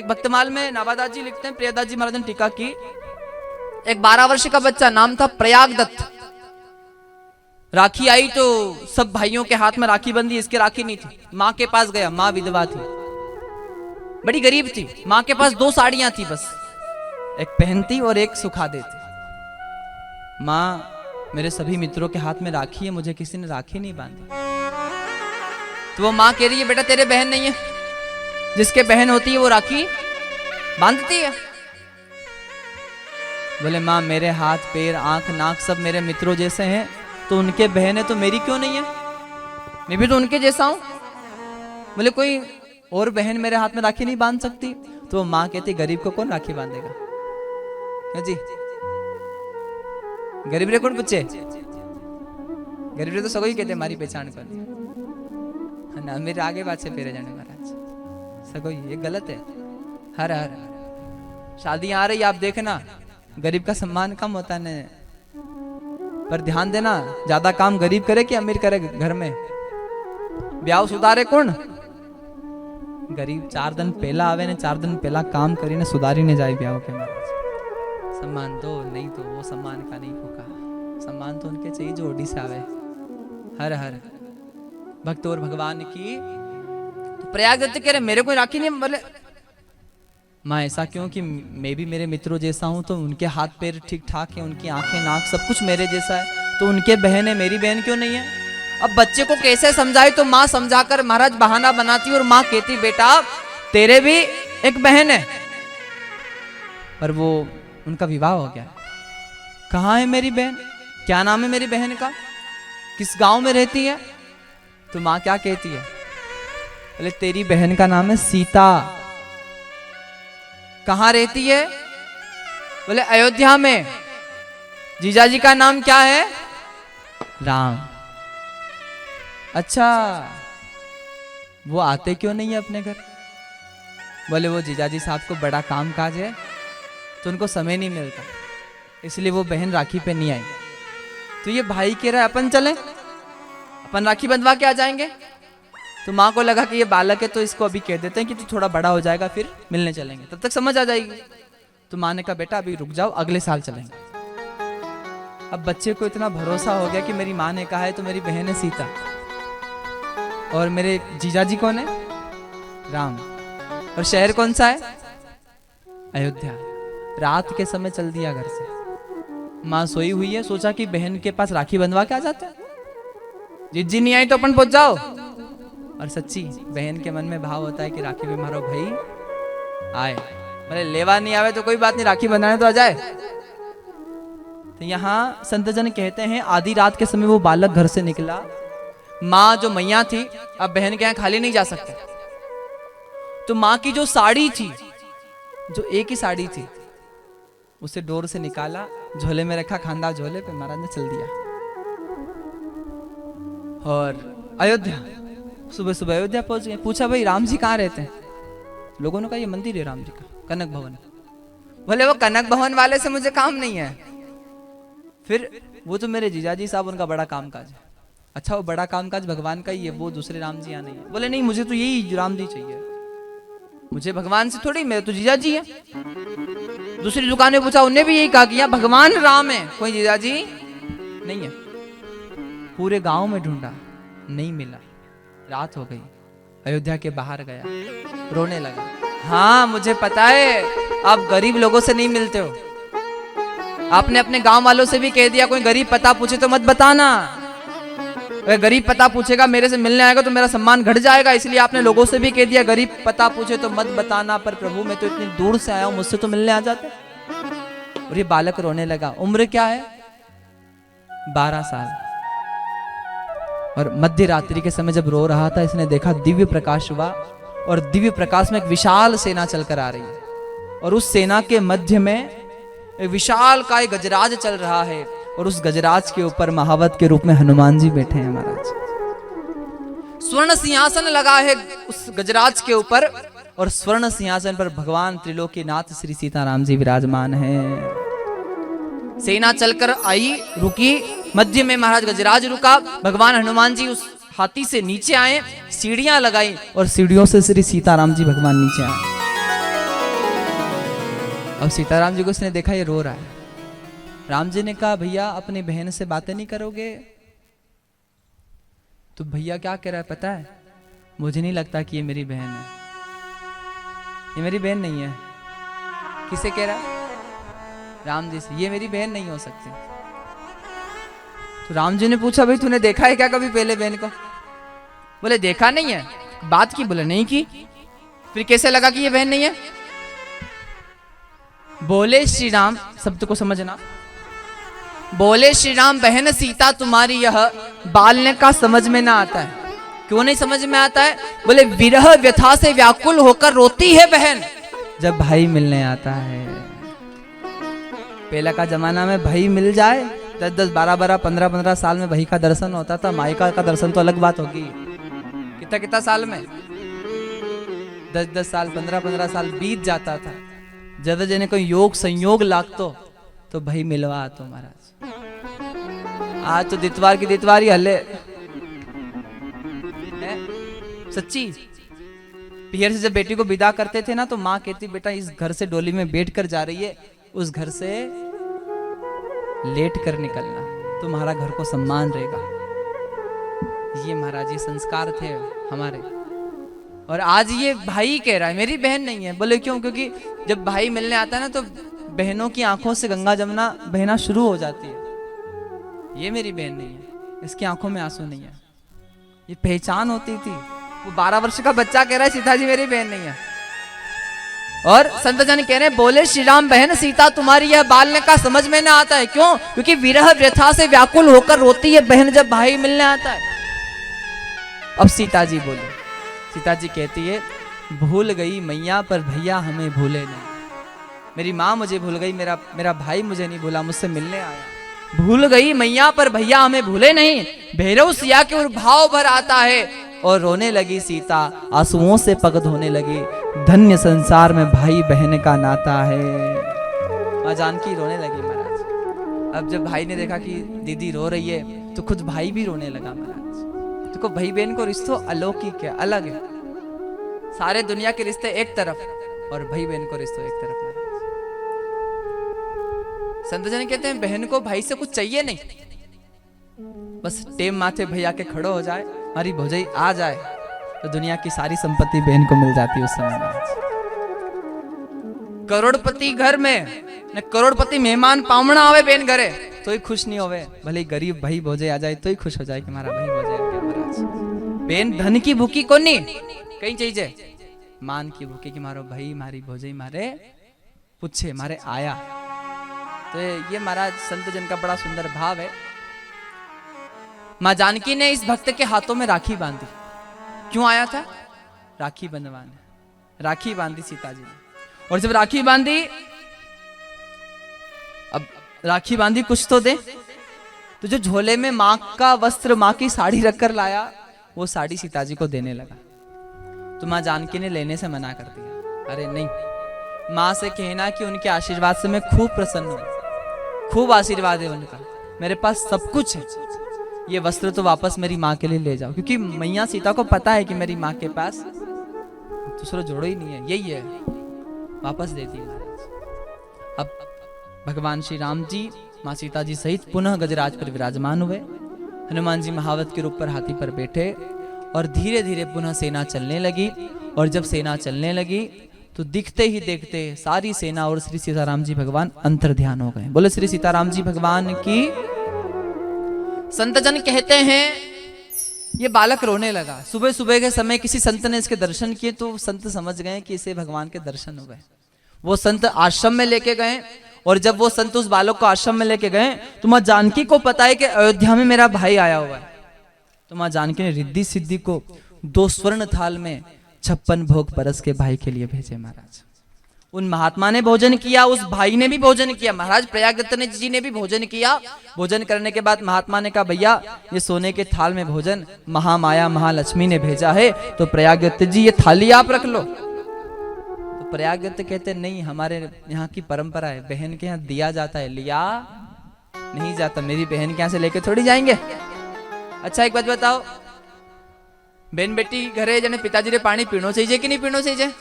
एक भक्तमाल में नाभादास जी लिखते हैं, प्रियदास जी महाराज ने टीका की, एक 12 वर्ष का बच्चा, नाम था प्रयागदत्त। राखी आई तो सब भाइयों के हाथ में राखी बंधी, इसके राखी नहीं थी। माँ के पास गया, माँ विधवा थी, बड़ी गरीब थी। माँ के पास 2 साड़ियां थी बस, एक पहनती और एक सुखा देती। माँ, मेरे सभी मित्रों के हाथ में राखी है, मुझे किसी ने राखी नहीं बांधी। तो वो माँ कह रही है, बेटा तेरे बहन नहीं है, जिसके बहन होती है वो राखी बांधती है। बोले माँ, मेरे हाथ पैर आंख नाक सब मेरे मित्रों जैसे हैं, तो उनके बहन है तो मेरी क्यों नहीं है? मैं भी तो उनके जैसा हूं। बोले कोई और बहन मेरे हाथ में राखी नहीं बांध सकती? तो वो माँ कहती, गरीब को कौन राखी बांधेगा? क्या जी, गरीब रे कौन पूछे? गरीब रे तो सगो ही कहते हमारी पहचान कर ना, मेरे आगे बात से फेरे जाने महाराज, सगो ये गलत है। हर हर शादियां आ रही, आप देखना गरीब का सम्मान कम होता है। पर ध्यान देना, ज्यादा काम गरीब करे कि अमीर करे? घर में ब्याह सुधारे कौन? गरीब 4 दिन पहला आवे ने 4 दिन पहला काम करीने सुधारी ने जाए ब्याह के। महाराज सम्मान दो, नहीं तो वो सम्मान का नहीं होगा। सम्मान तो उनके चाहिए जो ओडी से आवे। हर हर भक्त और भगवान की। तो प्रयागदत्त कह रहे, मेरे कोई राखी नहीं। बोले माँ, ऐसा क्यों कि मैं भी मेरे मित्रों जैसा हूं, तो उनके हाथ पैर ठीक ठाक है, उनकी आंखें नाक सब कुछ मेरे जैसा है, तो उनके बहन है, मेरी बहन क्यों नहीं है? अब बच्चे को कैसे समझाए? तो माँ समझाकर महाराज बहाना बनाती और माँ कहती, बेटा तेरे भी एक बहन है। पर वो उनका विवाह हो गया। कहाँ है मेरी बहन? क्या नाम है मेरी बहन का? किस गांव में रहती है? तो माँ क्या कहती है? बोले तेरी बहन का नाम है सीता। कहाँ रहती है? बोले अयोध्या में। जीजाजी का नाम क्या है? राम। अच्छा, वो आते क्यों नहीं है अपने घर? बोले वो जीजाजी साहब को बड़ा काम काज है, तो उनको समय नहीं मिलता, इसलिए वो बहन राखी पे नहीं आई। तो ये भाई कह रहा है अपन चलें, अपन राखी बंधवा के आ जाएंगे। तो माँ को लगा कि ये बालक है, तो इसको अभी कह देते हैं कि तू थोड़ा बड़ा हो जाएगा फिर मिलने चलेंगे, तब तक समझ आ जाएगी। तो माँ ने कहा बेटा अभी रुक जाओ, अगले साल चलेंगे। अब बच्चे को इतना भरोसा हो गया कि मेरी माँ ने कहा है तो मेरी बहन है सीता, और मेरे जीजाजी कौन है? राम। और शहर कौन सा है? अयोध्या। रात के समय चल दिया घर से। माँ सोई हुई है, सोचा कि बहन के पास राखी बंधवा के आ जाते हैं, जिज्जी नहीं आई तो अपन पहुंच जाओ। और सच्ची बहन के मन में भाव होता है कि राखी पे मारो भाई आए, मतलब लेवा नहीं आवे तो कोई बात नहीं, राखी बंधाने तो आ जाए। तो यहाँ संतजन कहते हैं आधी रात के समय वो बालक घर से निकला। माँ जो मैया थी, अब बहन के यहाँ खाली नहीं जा सकते, तो माँ की जो साड़ी थी, जो एक ही साड़ी थी, उसे डोर से निकाला, झोले में रखा, खांदा झोले पे, महाराज ने चल दिया। और अयोध्या, सुबह सुबह अयोध्या पहुंच गए। पूछा भाई राम जी कहाँ रहते हैं? लोगों ने कहा ये मंदिर है राम जी का, कनक भवन। बोले वो कनक भवन वाले से मुझे काम नहीं है, फिर वो तो मेरे जीजाजी साहब, उनका बड़ा कामकाज है। अच्छा, वो बड़ा कामकाज भगवान का ही है, वो दूसरे राम जी यहाँ नहीं है। बोले नहीं, मुझे तो यही राम जी चाहिए, मुझे भगवान से थोड़ी, मेरे तो जीजाजी है। दूसरी दुकान में पूछा, उन्हें भी यही कहा कि यहाँ भगवान राम है, कोई जीजाजी नहीं है। पूरे गांव में ढूंढा, नहीं मिला। रात हो गई, अयोध्या के बाहर गया, रोने लगा। हाँ मुझे पता है आप गरीब लोगों से नहीं मिलते हो, आपने अपने गांव वालों से भी कह दिया कोई गरीब पता पूछे तो मत बताना, अगर गरीब पता पूछेगा मेरे से मिलने आएगा तो मेरा सम्मान घट जाएगा, इसलिए आपने लोगों से भी कह दिया गरीब पता पूछे तो मत बताना। पर प्रभु मैं तो इतनी दूर से आया हूं, मुझसे तो मिलने आ जाते। और ये बालक रोने लगा। उम्र क्या है? 12 साल। और मध्य रात्रि के समय जब रो रहा था, इसने देखा दिव्य प्रकाश हुआ, और दिव्य प्रकाश में एक विशाल सेना चलकर आ रही है, और उस सेना के मध्य में एक विशाल का एक गजराज चल रहा है, और उस गजराज के ऊपर महावत के रूप में हनुमान जी बैठे हैं। महाराज स्वर्ण सिंहासन लगा है उस गजराज के ऊपर, और स्वर्ण सिंहासन पर भगवान त्रिलोकीनाथ श्री सीताराम जी विराजमान हैं। सेना चलकर आई, रुकी, मध्य में महाराज गजराज रुका, भगवान हनुमान जी उस हाथी से नीचे आए, सीढ़ियां लगाई, और सीढ़ियों से श्री सीताराम जी भगवान नीचे आए। अब सीताराम जी को उसने देखा ये रो रहा है। राम जी ने कहा भैया अपनी बहन से बातें नहीं करोगे? तो भैया क्या कह रहा है पता है, मुझे नहीं लगता कि ये मेरी बहन है, ये मेरी बहन नहीं है। किसे कह रहा है? राम जी से, ये मेरी बहन नहीं हो सकती। तो राम जी ने पूछा भाई तूने देखा है क्या कभी पहले बहन को? बोले देखा नहीं है। बात की? बोले नहीं की। फिर कैसे लगा कि ये बहन नहीं है? बोले श्री राम, शब्द को समझना, बोले श्री राम बहन सीता तुम्हारी यह बाल्य का समझ में ना आता है। क्यों नहीं समझ में आता है? बोले विरह व्यथा से व्याकुल होकर रोती है बहन जब भाई मिलने आता है। पहला का जमाना में भाई मिल जाए 10-10, 12-12, 15-15 साल में भाई का दर्शन होता था। मायका का दर्शन तो अलग बात होगी। कितना साल में? 10-10 साल, 15-15 साल बीत जाता था। जब जने कोई योग संयोग लागतो तो भाई मिलवा तो महाराज। आज तो दितवार की दितवारी हल्ले सच्ची। पियर से जब बेटी को विदा करते थे ना तो माँ कहती बेटा इस घर से डोली में बैठ कर जा रही है, उस घर से लेट कर निकलना, तुम्हारा घर को सम्मान रहेगा। ये महाराज ये संस्कार थे हमारे। और आज ये भाई कह रहा है मेरी बहन नहीं है। बोले क्यों? क्योंकि जब भाई मिलने आता है ना तो बहनों की आंखों से गंगा जमुना बहना शुरू हो जाती है। ये मेरी बहन नहीं है, इसकी आंखों में आंसू नहीं है। ये पहचान होती थी। वो 12 वर्ष का बच्चा कह रहा है सीता जी मेरी बहन नहीं है। और संत जन कह रहे हैं बोले श्री राम बहन सीता तुम्हारी यह बाल्य का समझ में ना आता है। क्यों? क्योंकि विरह व्यथा से व्याकुल होकर रोती है बहन जब भाई मिलने आता है। अब सीता जी बोले, सीता जी कहती है भूल गई मैया पर भैया हमें भूले नहीं। मेरी माँ मुझे भूल गई, मेरा भाई मुझे नहीं भूला, मुझसे मिलने आया। भूल गई मैया पर भैया हमें भूले नहीं। भैरव सिया के उर भाव भर आता है और रोने लगी सीता, आंसुओं से पग धोने लगी। धन्य संसार में भाई बहन का नाता है। माँ जानकी रोने लगी महाराज। अब जब भाई ने देखा कि दीदी रो रही है तो खुद भाई भी रोने लगा महाराज। देखो भाई बहन को रिश्तों अलौकिक है, अलग है। सारे दुनिया के रिश्ते एक तरफ और भाई बहन को रिश्तों एक तरफ महाराज। संत जन कहते हैं बहन को भाई से कुछ चाहिए नहीं, बस टेम माथे भैया के खड़ो हो जाए, हमारी भौजाई आ जाए तो दुनिया की सारी संपत्ति बहन को मिल जाती है। उस समय में करोड़पति घर में न करोड़पति मेहमान पावना आवे बहन घरे तो ही खुश नहीं होवे, भले गरीब भाई भौजाई आ जाए तो ही खुश हो जाए कि हमारा भाई भौजाई आ गया महाराज। बहन धन की भूखी कोनी कहीं चाहिए, मान की भूखी कि मारो भाई मारी भौजाई मारे पूछे मारे आया। तो ये महाराज संत जन का बड़ा सुंदर भाव है। माँ जानकी ने इस भक्त के हाथों में राखी बांधी। क्यों आया था? राखी बंधवाने। राखी बांधी सीता जी ने। और जब राखी बांधी, अब राखी बांधी कुछ तो दे, तो जो झोले में माँ का वस्त्र, माँ की साड़ी रखकर लाया, वो साड़ी सीता जी को देने लगा। तो माँ जानकी ने लेने से मना कर दिया। अरे नहीं, माँ से कहना कि उनके आशीर्वाद से मैं खूब प्रसन्न हूं, खूब आशीर्वाद है उनका, मेरे पास सब कुछ है, ये वस्त्र तो वापस मेरी माँ के लिए ले जाओ। क्योंकि मैया सीता को पता है कि मेरी माँ के पास दूसरा जोड़ो ही नहीं है, यही है। वापस दे दी महाराज। अब भगवान श्री राम जी माँ सीता जी सहित पुनः गजराज पर विराजमान हुए। हनुमान जी महावत के रूप पर हाथी पर बैठे और धीरे धीरे पुनः सेना चलने लगी। और जब सेना चलने लगी तो दिखते ही देखते सारी सेना और श्री सीताराम जी भगवान अंतर ध्यान हो गए। बोले श्री सीताराम जी भगवान की। संत जन कहते हैं ये बालक रोने लगा। सुबह सुबह के समय किसी संत ने इसके दर्शन किए तो संत समझ गए कि इसे भगवान के दर्शन हो गए। वो संत आश्रम में लेके गए और जब वो संत उस बालक को आश्रम में लेके गए तो माँ जानकी को पता है कि अयोध्या में मेरा भाई आया हुआ है। तो माँ जानकी ने रिद्धि सिद्धि को 2 स्वर्ण थाल में 56 भोग परस के भाई के लिए भेजे महाराज। उन महात्मा ने भोजन किया, उस भाई ने भी भोजन किया, महाराज प्रयाग दत्त जी ने भी भोजन किया। भोजन करने के बाद महात्मा ने कहा भैया ये सोने के थाल में भोजन महामाया महालक्ष्मी ने भेजा है, तो प्रयाग दत्त जी ये थाली आप रख लो। तो प्रयाग दत्त कहते नहीं, हमारे यहाँ की परंपरा है, बहन के यहाँ दिया जाता है, लिया नहीं जाता। मेरी बहन के यहाँ से लेके थोड़ी जाएंगे। अच्छा एक बात बताओ, बहन बेटी घरे जने पिताजी रे पानी पीनो चाहिए कि नहीं पीनो चाहिए?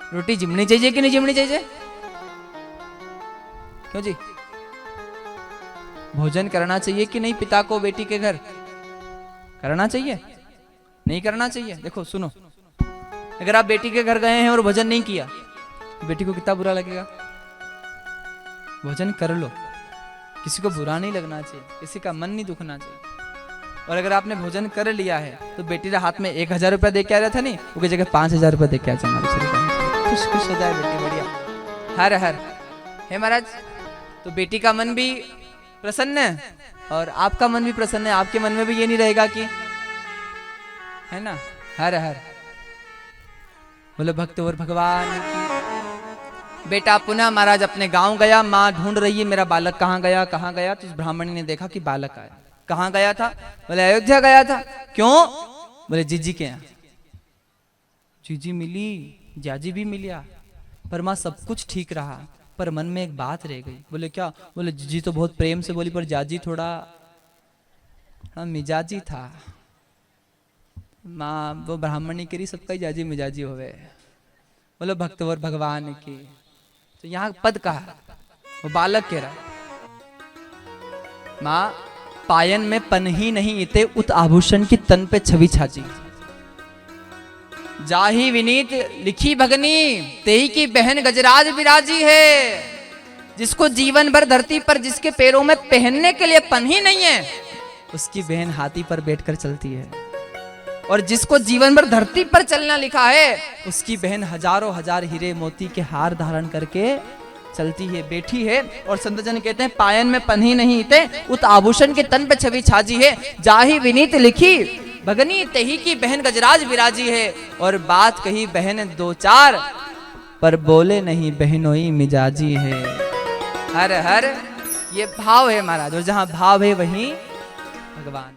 रोटी जिमनी चाहिए कि नहीं जिमनी चाहिए? क्यों जी? भोजन करना चाहिए कि नहीं पिता को बेटी के घर? करना चाहिए? नहीं करना चाहिए? देखो सुनो, अगर आप बेटी के घर गए हैं और भोजन नहीं किया, बेटी को कितना बुरा लगेगा? भोजन कर लो, किसी को बुरा नहीं लगना चाहिए, किसी का मन नहीं दुखना चाहिए। और अगर आपने भोजन कर लिया है तो बेटी के हाथ में 1000 रुपया दे के आ रहा था नहीं, उसकी जगह 5000 रुपया दे के आ जाए, खुश खुश हो जाए बेटी, बढ़िया। हर हर हे महाराज, तो बेटी का मन भी प्रसन्न है और आपका मन भी प्रसन्न है। आपके मन में भी ये नहीं रहेगा कि, है ना? हर हर बोले भक्त और भगवान की। बेटा पुनः महाराज अपने गांव गया, माँ ढूंढ रही है मेरा बालक कहाँ गया कहाँ गया। तो उस ब्राह्मण ने देखा कि बालक आया। कहाँ गया था? बोले अयोध्या गया था। क्यों? बोले जीजी के यहाँ। जीजी मिली, जाजी भी मिलिया, पर माँ सब कुछ ठीक रहा, पर मन में एक बात रह गई। बोले क्या? बोले जीजी तो बहुत प्रेम से बोली, पर जाजी थोड़ा मिजाजी था। माँ वो ब्राह्मण नहीं करी, सबका ही जाजी मिजाजी होवे। बोलो भक्त और भगवान की। तो यहाँ पद कहा, वो बालक कह रहा, माँ पायन में पन ही नहीं इते, उत आभूषण की तन पे छवि छाजी। जाही विनीत लिखी भगनी, तेही की बहन गजराज विराजी है। जिसको जीवन भर धरती पर, जिसके पैरों में पहनने के लिए पन ही नहीं है, उसकी बहन हाथी पर बैठकर चलती है। और जिसको जीवन भर धरती पर चलना लिखा है, उसकी बहन हजारों हजार हीरे मोती के हार धारण करके चलती है, बैठी है। और संत जन कहते हैं पायन में पन ही नहीं थे, उत आभूषण के तन पे छवि छाजी है। जाही विनीत लिखी भगनी, तेही की बहन गजराज विराजी है। और बात कही बहन दो चार, पर बोले नहीं बहनोई मिजाजी है। हर हर ये भाव है महाराज, और जहां भाव है वहीं भगवान।